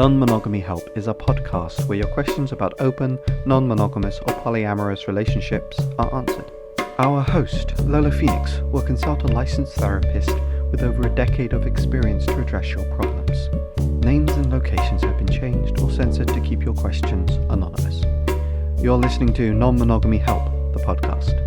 Non-Monogamy Help is a podcast where your questions about open, non-monogamous or polyamorous relationships are answered. Our host, Lola Phoenix, will consult a licensed therapist with over a decade of experience to address your problems. Names and locations have been changed or censored to keep your questions anonymous. You're listening to Non-Monogamy Help, the podcast.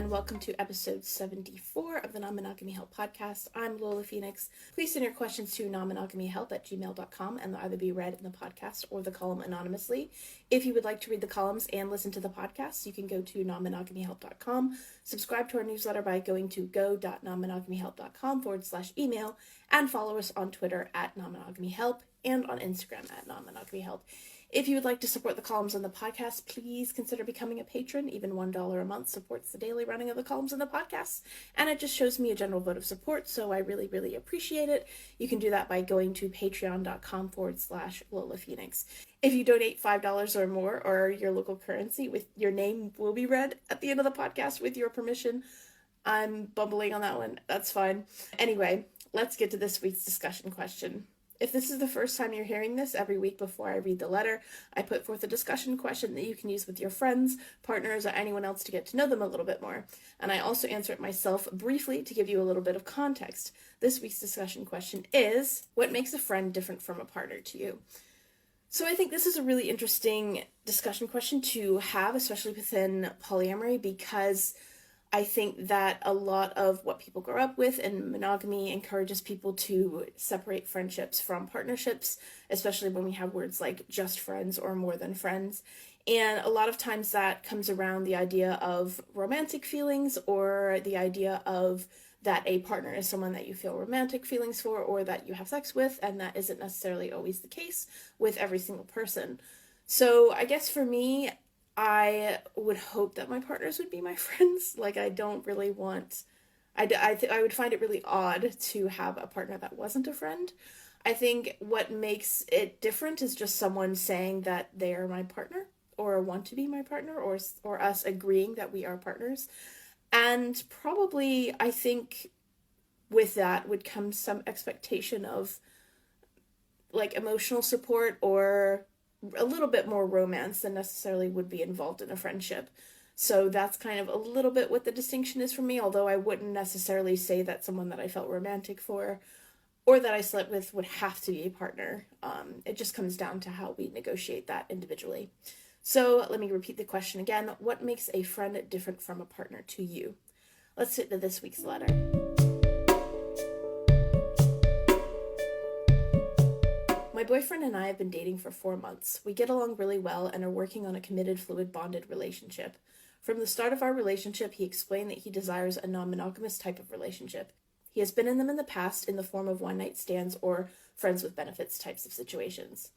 Welcome to episode 74 of the Non-Monogamy Help podcast. I'm Lola Phoenix. Please send your questions to nonmonogamyhelp@gmail.com and they'll either be read in the podcast or the column anonymously. If you would like to read the columns and listen to the podcast, you can go to nonmonogamyhelp.com, subscribe to our newsletter by going to go.nonmonogamyhelp.com/email, and follow us on Twitter at nonmonogamyhelp and on Instagram at nonmonogamyhelp. If you would like to support the columns on the podcast, please consider becoming a patron. Even $1 a month supports the daily running of the columns on the podcast, and it just shows me a general vote of support, so I really, really appreciate it. You can do that by going to patreon.com/Lola Phoenix. If you donate $5 or more, or your local currency, with your name will be read at the end of the podcast with your permission. I'm bumbling on that one. That's fine. Anyway, let's get to this week's discussion question. If this is the first time you're hearing this, every week before I read the letter, I put forth a discussion question that you can use with your friends, partners, or anyone else to get to know them a little bit more. And I also answer it myself briefly to give you a little bit of context. This week's discussion question is, what makes a friend different from a partner to you? So I think this is a really interesting discussion question to have, especially within polyamory, because I think that a lot of what people grow up with in monogamy encourages people to separate friendships from partnerships, especially when we have words like just friends or more than friends. And a lot of times that comes around the idea of romantic feelings, or the idea of that a partner is someone that you feel romantic feelings for or that you have sex with, and that isn't necessarily always the case with every single person. So I guess for me, I would hope that my partners would be my friends. Like, I don't really want, I would find it really odd to have a partner that wasn't a friend. I think what makes it different is just someone saying that they are my partner or want to be my partner, or us agreeing that we are partners. And probably, I think with that would come some expectation of like emotional support or a little bit more romance than necessarily would be involved in a friendship. So that's kind of a little bit what the distinction is for me, although I wouldn't necessarily say that someone that I felt romantic for or that I slept with would have to be a partner. It just comes down to how we negotiate that individually. So let me repeat the question again. What makes a friend different from a partner to you? Let's get to this week's letter. My boyfriend and I have been dating for 4 months. We get along really well and are working on a committed, fluid, bonded relationship. From the start of our relationship, he explained that he desires a non-monogamous type of relationship. He has been in them in the past in the form of one-night stands or friends with benefits types of situations.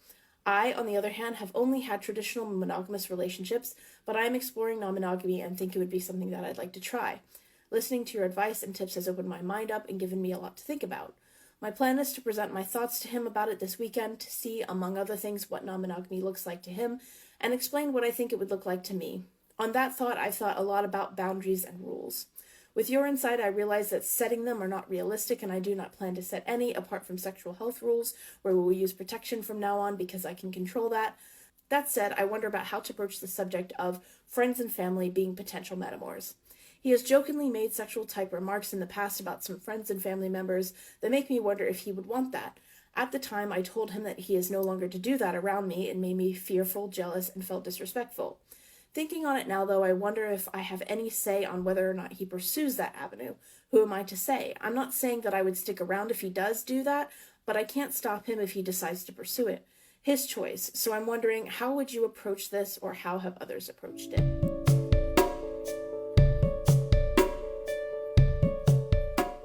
I, on the other hand, have only had traditional monogamous relationships, but I am exploring non-monogamy and think it would be something that I'd like to try. Listening to your advice and tips has opened my mind up and given me a lot to think about. My plan is to present my thoughts to him about it this weekend to see, among other things, what non-monogamy looks like to him and explain what I think it would look like to me. On that thought, I've thought a lot about boundaries and rules. With your insight, I realize that setting them are not realistic, and I do not plan to set any apart from sexual health rules, where we will use protection from now on because I can control that. That said, I wonder about how to broach the subject of friends and family being potential metamors. He has jokingly made sexual type remarks in the past about some friends and family members that make me wonder if he would want that. At the time, I told him that he is no longer to do that around me. It made me fearful, jealous, and felt disrespectful. Thinking on it now, though, I wonder if I have any say on whether or not he pursues that avenue. Who am I to say? I'm not saying that I would stick around if he does do that, but I can't stop him if he decides to pursue it. His choice. So I'm wondering, how would you approach this, or how have others approached it?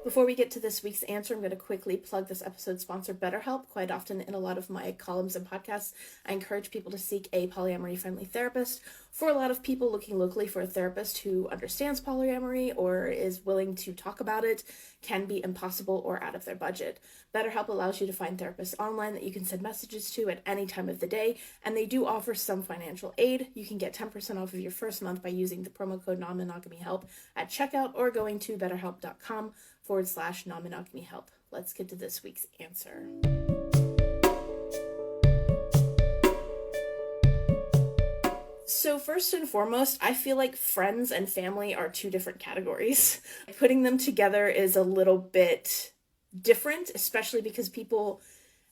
Before we get to this week's answer, I'm going to quickly plug this episode's sponsor, BetterHelp. Quite often in a lot of my columns and podcasts, I encourage people to seek a polyamory-friendly therapist. For a lot of people looking locally for a therapist who understands polyamory or is willing to talk about it, can be impossible or out of their budget. BetterHelp allows you to find therapists online that you can send messages to at any time of the day, and they do offer some financial aid. You can get 10% off of your first month by using the promo code Non-Monogamy Help at checkout or going to betterhelp.com/non-monogamy help. let's get to this week's answer. So first and foremost, I feel like friends and family are two different categories. Putting them together is a little bit different, especially because people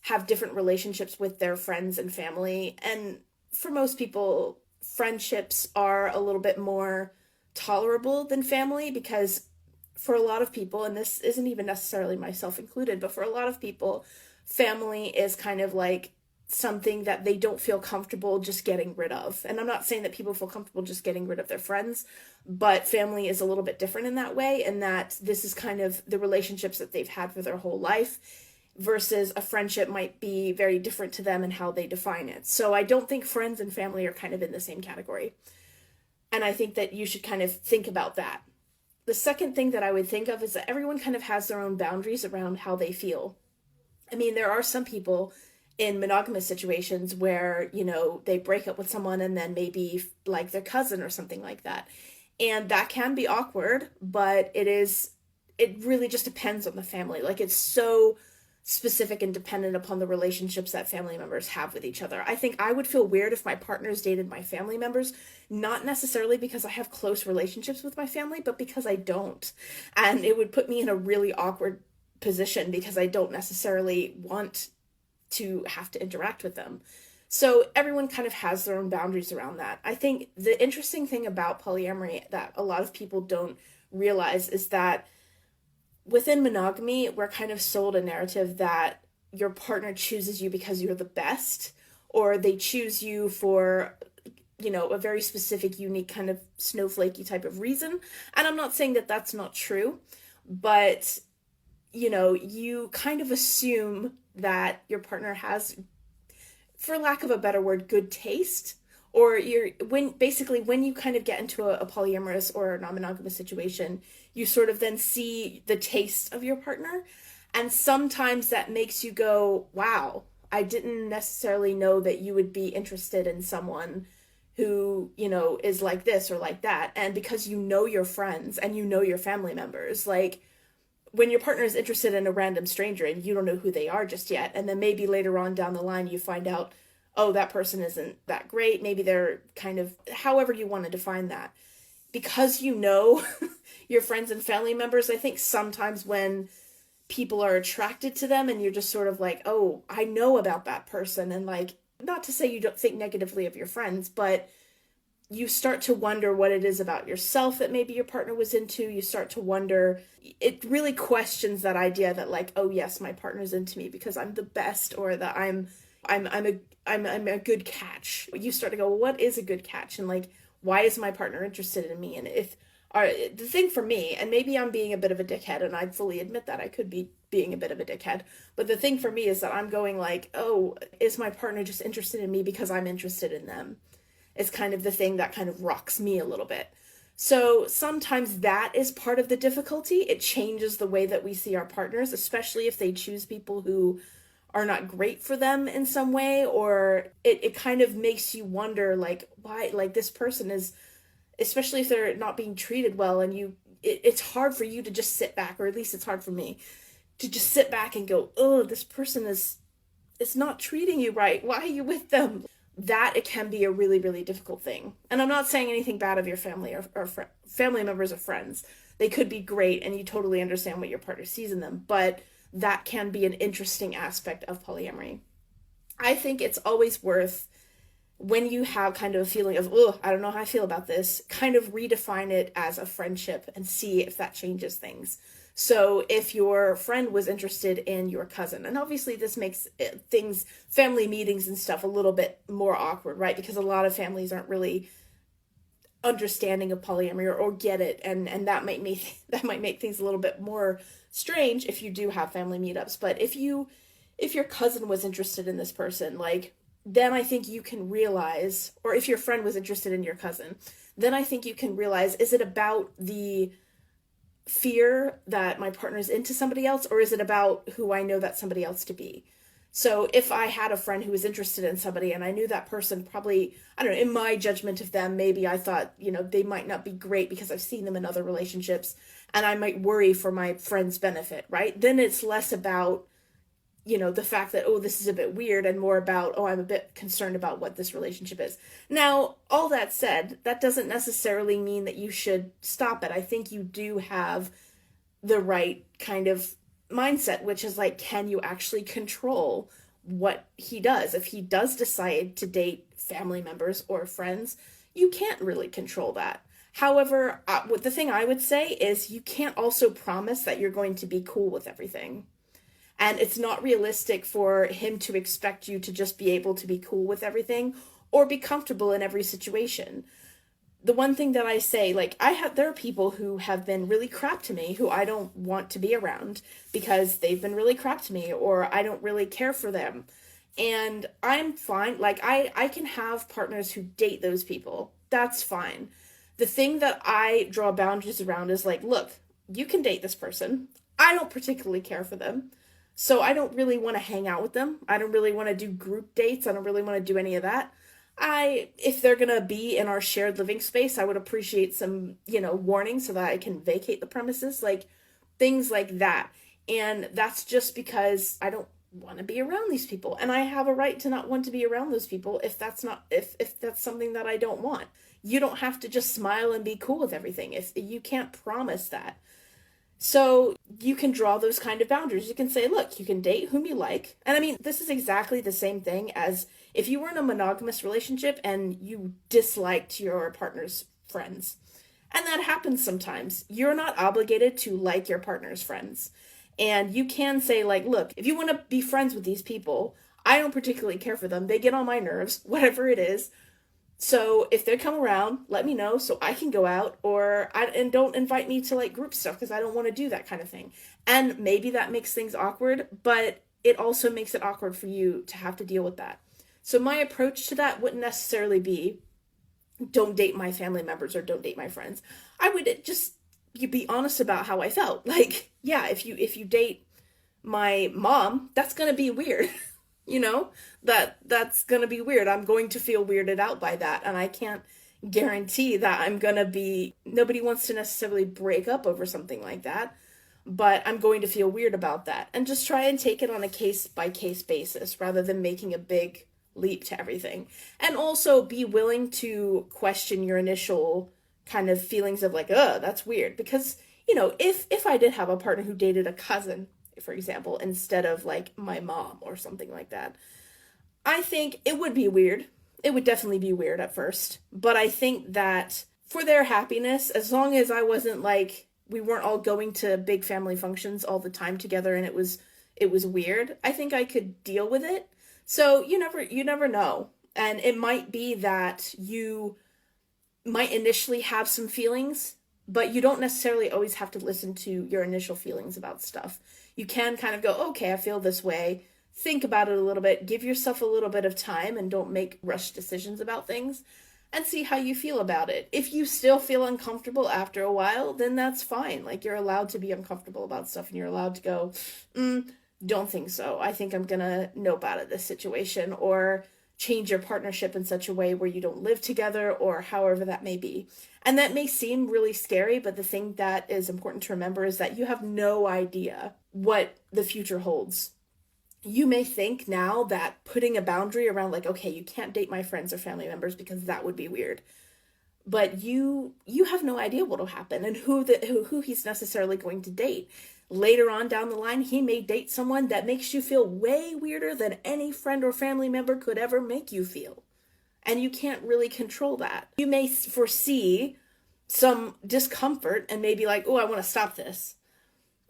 have different relationships with their friends and family. And for most people, friendships are a little bit more tolerable than family, because for a lot of people, and this isn't even necessarily myself included, but for a lot of people, family is kind of like something that they don't feel comfortable just getting rid of. And I'm not saying that people feel comfortable just getting rid of their friends, but family is a little bit different in that way, and that this is kind of the relationships that they've had for their whole life, versus a friendship might be very different to them and how they define it. So I don't think friends and family are kind of in the same category. And I think that you should kind of think about that. The second thing that I would think of is that everyone kind of has their own boundaries around how they feel. I mean, there are some people in monogamous situations where, you know, they break up with someone and then maybe like their cousin or something like that. And that can be awkward, but it really just depends on the family. Like, it's so specific and dependent upon the relationships that family members have with each other. I think I would feel weird if my partners dated my family members, not necessarily because I have close relationships with my family, but because I don't. And it would put me in a really awkward position because I don't necessarily want to have to interact with them. So everyone kind of has their own boundaries around that. I think the interesting thing about polyamory that a lot of people don't realize is that within monogamy, we're kind of sold a narrative that your partner chooses you because you're the best, or they choose you for, you know, a very specific, unique kind of snowflakey type of reason. And I'm not saying that that's not true, but, you know, you kind of assume that your partner has, for lack of a better word, good taste, or when you kind of get into a polyamorous or a non-monogamous situation, you sort of then see the taste of your partner, and sometimes that makes you go, wow, I didn't necessarily know that you would be interested in someone who, you know, is like this or like that. And because you know your friends and you know your family members, like, when your partner is interested in a random stranger and you don't know who they are just yet, and then maybe later on down the line you find out, oh, that person isn't that great, maybe they're kind of, however you want to define that. Because you know your friends and family members, I think sometimes when people are attracted to them and you're just sort of like, oh, I know about that person, and like, not to say you don't think negatively of your friends, but you start to wonder what it is about yourself that maybe your partner was into. You start to wonder, it really questions that idea that like, oh yes, my partner's into me because I'm the best, or that I'm a good catch. You start to go, well, what is a good catch? And like, why is my partner interested in me? And the thing for me, and maybe I'm being a bit of a dickhead, and I fully admit that I could be being a bit of a dickhead, but the thing for me is that I'm going like, oh, is my partner just interested in me because I'm interested in them? Is kind of the thing that kind of rocks me a little bit. So sometimes that is part of the difficulty. It changes the way that we see our partners, especially if they choose people who are not great for them in some way, or it kind of makes you wonder, like, why, like, this person is, especially if they're not being treated well, and it's hard for you to just sit back, or at least it's hard for me to just sit back and go, oh, this person is not treating you right. Why are you with them? That it can be a really, really difficult thing. And I'm not saying anything bad of your family or family members or friends. They could be great, and you totally understand what your partner sees in them, but that can be an interesting aspect of polyamory. I think it's always worth, when you have kind of a feeling of, oh, I don't know how I feel about this, kind of redefine it as a friendship and see if that changes things. So if your friend was interested in your cousin, and obviously this makes things, family meetings and stuff, a little bit more awkward, right? Because a lot of families aren't really understanding of polyamory or get it, and that might make things a little bit more strange if you do have family meetups. But if your cousin was interested in this person, like, then I think you can realize, or if your friend was interested in your cousin, then I think you can realize, is it about the fear that my partner's into somebody else, or is it about who I know that somebody else to be? So if I had a friend who was interested in somebody and I knew that person probably, I don't know, in my judgment of them, maybe I thought, they might not be great because I've seen them in other relationships and I might worry for my friend's benefit, right? Then it's less about, the fact that, oh, this is a bit weird, and more about, oh, I'm a bit concerned about what this relationship is. Now, all that said, that doesn't necessarily mean that you should stop it. I think you do have the right kind of mindset, which is like, can you actually control what he does? If he does decide to date family members or friends, you can't really control that. However, the thing I would say is you can't also promise that you're going to be cool with everything. And it's not realistic for him to expect you to just be able to be cool with everything or be comfortable in every situation. The one thing that I say, like, there are people who have been really crap to me who I don't want to be around because they've been really crap to me, or I don't really care for them. And I'm fine. Like, I can have partners who date those people. That's fine. The thing that I draw boundaries around is like, look, you can date this person. I don't particularly care for them. So I don't really want to hang out with them. I don't really want to do group dates. I don't really want to do any of that. If they're going to be in our shared living space, I would appreciate some, warning so that I can vacate the premises, like things like that. And that's just because I don't want to be around these people. And I have a right to not want to be around those people if that's something that I don't want. You don't have to just smile and be cool with everything. If you can't promise that. So you can draw those kind of boundaries. You can say, look, you can date whom you like. And I mean, this is exactly the same thing as if you were in a monogamous relationship and you disliked your partner's friends. And that happens sometimes. You're not obligated to like your partner's friends. And you can say, like, look, if you want to be friends with these people, I don't particularly care for them. They get on my nerves, whatever it is. So if they come around, let me know so I can go out, and don't invite me to like group stuff because I don't want to do that kind of thing. And maybe that makes things awkward, but it also makes it awkward for you to have to deal with that. So my approach to that wouldn't necessarily be don't date my family members or don't date my friends. I would just be honest about how I felt. Like, yeah, if you date my mom, that's going to be weird. That's going to be weird. I'm going to feel weirded out by that. And I can't guarantee that nobody wants to necessarily break up over something like that, but I'm going to feel weird about that. And just try and take it on a case by case basis rather than making a big leap to everything. And also be willing to question your initial kind of feelings of like, that's weird. Because, if I did have a partner who dated a cousin, for example, instead of like my mom or something like that, I think it would be weird. It would definitely be weird at first. But I think that for their happiness, as long as I wasn't like, we weren't all going to big family functions all the time together and it was weird, I think I could deal with it. So you never know. And it might be that you might initially have some feelings, but you don't necessarily always have to listen to your initial feelings about stuff. You can kind of go, okay, I feel this way. Think about it a little bit. Give yourself a little bit of time and don't make rushed decisions about things and see how you feel about it. If you still feel uncomfortable after a while, then that's fine. Like, you're allowed to be uncomfortable about stuff and you're allowed to go, don't think so. I think I'm going to nope out of this situation, or change your partnership in such a way where you don't live together, or however that may be. And that may seem really scary, but the thing that is important to remember is that you have no idea what the future holds. You may think now that putting a boundary around like, okay, you can't date my friends or family members because that would be weird. But you have no idea what will happen and who he's necessarily going to date. Later on down the line, he may date someone that makes you feel way weirder than any friend or family member could ever make you feel. And you can't really control that. You may foresee some discomfort and maybe like, oh, I want to stop this.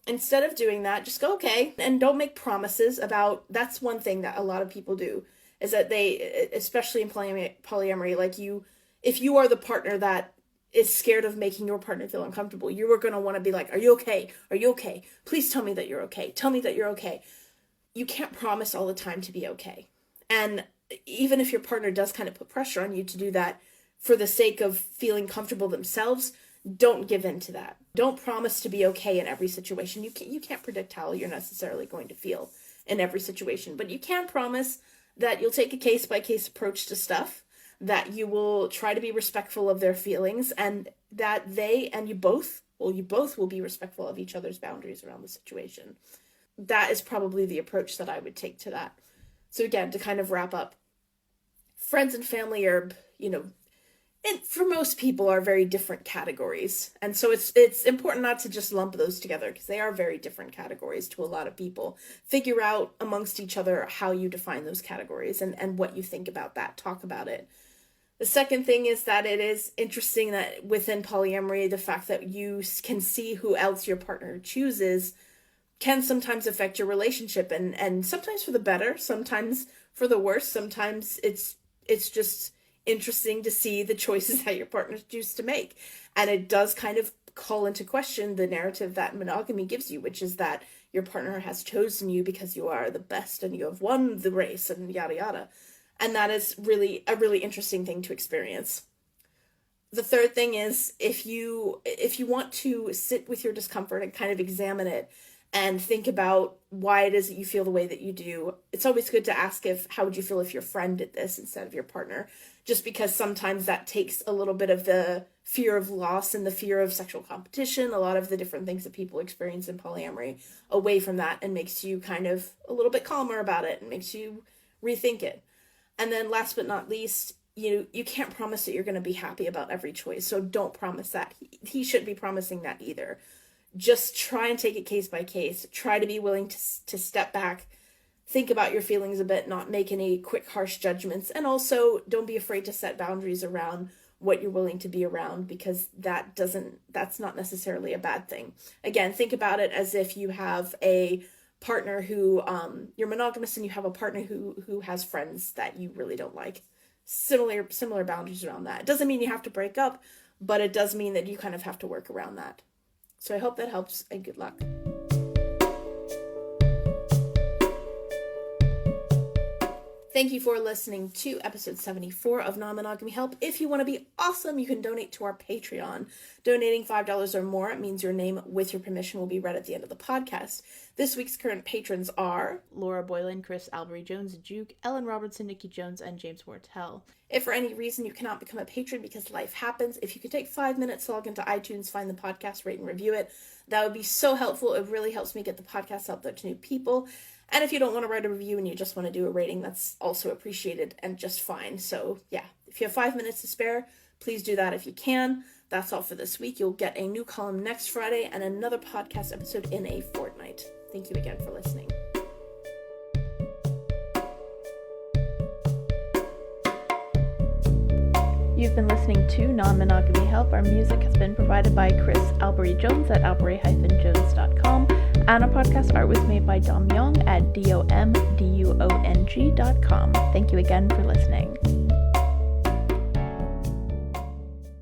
Instead of doing that, just go, okay, and don't make promises about, that's one thing that a lot of people do, is that they, especially in polyamory, like if you are the partner that is scared of making your partner feel uncomfortable, you are going to want to be like, are you okay? Are you okay? Please tell me that you're okay. Tell me that you're okay. You can't promise all the time to be okay. And even if your partner does kind of put pressure on you to do that for the sake of feeling comfortable themselves, don't give in to that. Don't promise to be okay in every situation. You can't predict how you're necessarily going to feel in every situation, but you can promise that you'll take a case-by-case approach to stuff, that you will try to be respectful of their feelings, and that they and you both will be respectful of each other's boundaries around the situation. That is probably the approach that I would take to that. So again, to kind of wrap up, friends and family are, and for most people are very different categories. And so it's important not to just lump those together, because they are very different categories to a lot of people. Figure out amongst each other how you define those categories and what you think about that. Talk about it. The second thing is that it is interesting that within polyamory, the fact that you can see who else your partner chooses can sometimes affect your relationship, and sometimes for the better, sometimes for the worse. Sometimes it's just interesting to see the choices that your partners choose to make. And it does kind of call into question the narrative that monogamy gives you, which is that your partner has chosen you because you are the best and you have won the race and yada yada. And that is really a really interesting thing to experience. The third thing is, if you want to sit with your discomfort and kind of examine it and think about why it is that you feel the way that you do, it's always good to ask how would you feel if your friend did this instead of your partner, just because sometimes that takes a little bit of the fear of loss and the fear of sexual competition, a lot of the different things that people experience in polyamory, away from that, and makes you kind of a little bit calmer about it and makes you rethink it. And then last but not least, you can't promise that you're going to be happy about every choice, so don't promise that. He shouldn't be promising that either. Just try and take it case by case. Try to be willing to step back, think about your feelings a bit, not make any quick, harsh judgments. And also, don't be afraid to set boundaries around what you're willing to be around, because that's not necessarily a bad thing. Again, think about it as if you have a partner who, you're monogamous and you have a partner who has friends that you really don't like. Similar boundaries around that. It doesn't mean you have to break up, but it does mean that you kind of have to work around that. So I hope that helps, and good luck. Thank you for listening to episode 74 of Non-Monogamy Help. If you want to be awesome, you can donate to our Patreon. Donating $5 or more means your name, with your permission, will be read at the end of the podcast. This week's current patrons are Laura Boylan, Chris Albury Jones, Juke, Ellen Robertson, Nikki Jones, and James Wartell. If for any reason you cannot become a patron because life happens, if you could take 5 minutes to log into iTunes, find the podcast, rate and review it, that would be so helpful. It really helps me get the podcast out there to new people. And if you don't want to write a review and you just want to do a rating, that's also appreciated and just fine. So yeah, if you have 5 minutes to spare, please do that if you can. That's all for this week. You'll get a new column next Friday and another podcast episode in a fortnight. Thank you again for listening. You've been listening to Non-Monogamy Help. Our music has been provided by Chris Albury Jones at albury-jones.com, and our podcast art was made by Dom Young at domduong.com. Thank you again for listening.